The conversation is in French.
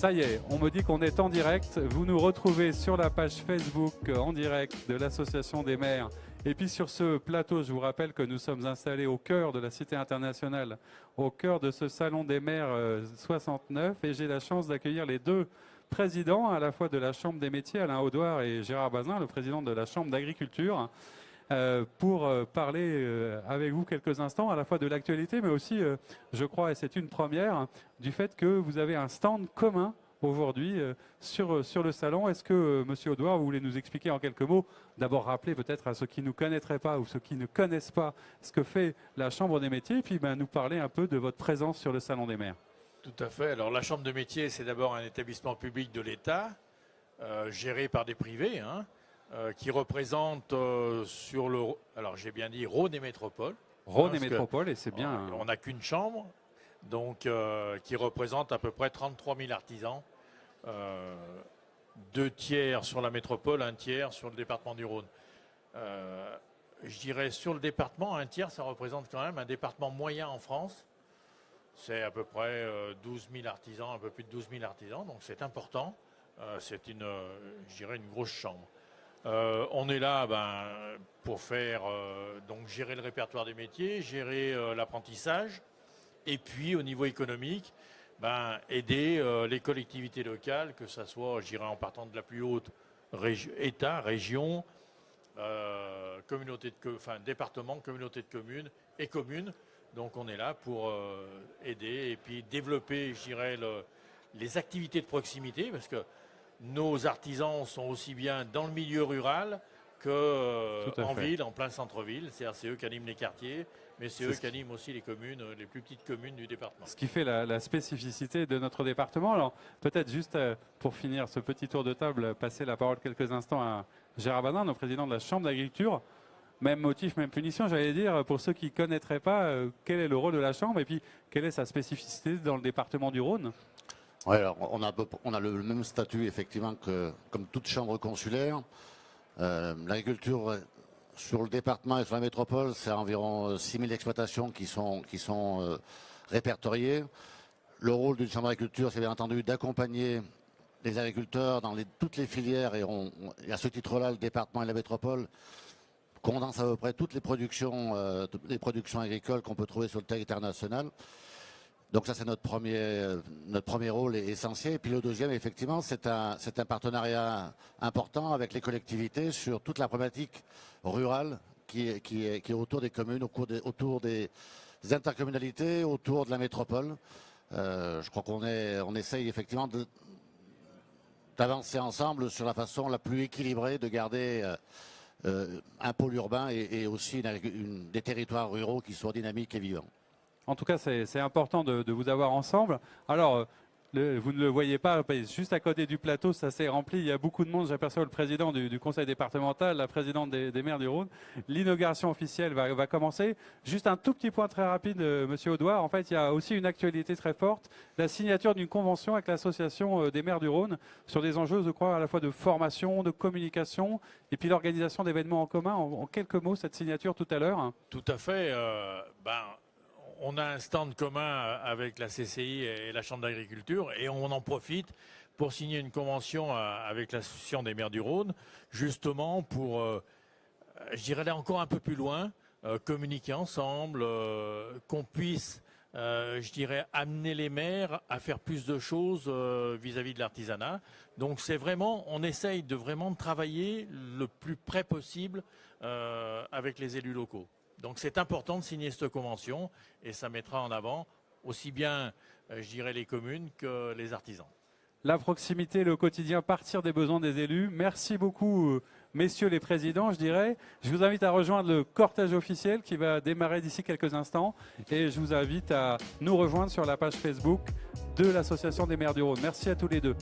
Ça y est, on me dit qu'on est en direct. Vous nous retrouvez sur la page Facebook en direct de l'Association des maires. Et puis sur ce plateau, je vous rappelle que nous sommes installés au cœur de la Cité internationale, au cœur de ce salon des maires 69. Et j'ai la chance d'accueillir les deux présidents, à la fois de la Chambre des métiers, Alain Audouard et Gérard Bazin, le président de la Chambre d'agriculture, pour parler avec vous quelques instants à la fois de l'actualité, mais aussi, je crois, et c'est une première, du fait que vous avez un stand commun aujourd'hui sur le salon. Est-ce que, Monsieur Audouard, vous voulez nous expliquer en quelques mots, d'abord rappeler peut-être à ceux qui ne nous connaîtraient pas ou ceux qui ne connaissent pas ce que fait la Chambre des métiers, et puis nous parler un peu de votre présence sur le salon des maires. Tout à fait. Alors la Chambre de métiers, c'est d'abord un établissement public de l'État, géré par des privés, qui représente sur le... Alors j'ai bien dit Rhône et Métropole. Rhône et Métropole, et c'est bien... On n'a qu'une chambre, donc qui représente à peu près 33 000 artisans. 2 tiers sur la métropole, 1 tiers sur le département du Rhône. Je dirais sur le département, 1 tiers, ça représente quand même un département moyen en France. C'est à peu près 12 000 artisans, un peu plus de 12 000 artisans, donc c'est important. C'est je dirais une grosse chambre. On est là pour faire donc gérer le répertoire des métiers, gérer l'apprentissage, et puis au niveau économique, aider les collectivités locales, que ce soit, je dirais, en partant de la plus haute, État, région, département, communauté de communes et communes. Donc on est là pour aider et puis développer, je dirais, les activités de proximité, parce que nos artisans sont aussi bien dans le milieu rural qu'en ville, en plein centre-ville. C'est eux qui animent les quartiers, mais c'est eux qui animent aussi les communes, les plus petites communes du département. Ce qui fait la spécificité de notre département. Alors peut-être juste pour finir ce petit tour de table, passer la parole quelques instants à Gérard Bazin, notre président de la Chambre d'agriculture. Même motif, même punition, j'allais dire, pour ceux qui ne connaîtraient pas, quel est le rôle de la Chambre et puis quelle est sa spécificité dans le département du Rhône? Oui, alors on a le même statut effectivement que comme toute chambre consulaire. L'agriculture sur le département et sur la métropole, c'est environ 6 000 exploitations qui sont répertoriées. Le rôle d'une chambre d'agriculture, c'est bien entendu d'accompagner les agriculteurs dans toutes les filières, et à ce titre-là, le département et la métropole condense à peu près toutes les productions agricoles qu'on peut trouver sur le territoire national. Donc ça, c'est notre premier rôle essentiel. Et puis le deuxième, effectivement, c'est un partenariat important avec les collectivités sur toute la problématique rurale qui est autour des communes, autour des intercommunalités, autour de la métropole. Je crois qu'on essaye effectivement d'avancer ensemble sur la façon la plus équilibrée de garder un pôle urbain et aussi des territoires ruraux qui soient dynamiques et vivants. En tout cas, c'est important de vous avoir ensemble. Alors, vous ne le voyez pas, juste à côté du plateau, ça s'est rempli. Il y a beaucoup de monde. J'aperçois le président du conseil départemental, la présidente des maires du Rhône. L'inauguration officielle va commencer. Juste un tout petit point très rapide, Monsieur Audouard. En fait, il y a aussi une actualité très forte. La signature d'une convention avec l'association des maires du Rhône sur des enjeux, je crois, à la fois de formation, de communication et puis l'organisation d'événements en commun. En quelques mots, cette signature tout à l'heure. Tout à fait. On a un stand commun avec la CCI et la Chambre d'agriculture, et on en profite pour signer une convention avec l'Association des maires du Rhône, justement pour, je dirais, aller encore un peu plus loin, communiquer ensemble, qu'on puisse, je dirais, amener les maires à faire plus de choses vis-à-vis de l'artisanat. Donc c'est vraiment, on essaye de vraiment travailler le plus près possible avec les élus locaux. Donc c'est important de signer cette convention, et ça mettra en avant aussi bien, je dirais, les communes que les artisans. La proximité, le quotidien, partir des besoins des élus. Merci beaucoup, messieurs les présidents, je dirais. Je vous invite à rejoindre le cortège officiel qui va démarrer d'ici quelques instants. Et je vous invite à nous rejoindre sur la page Facebook de l'Association des maires du Rhône. Merci à tous les deux.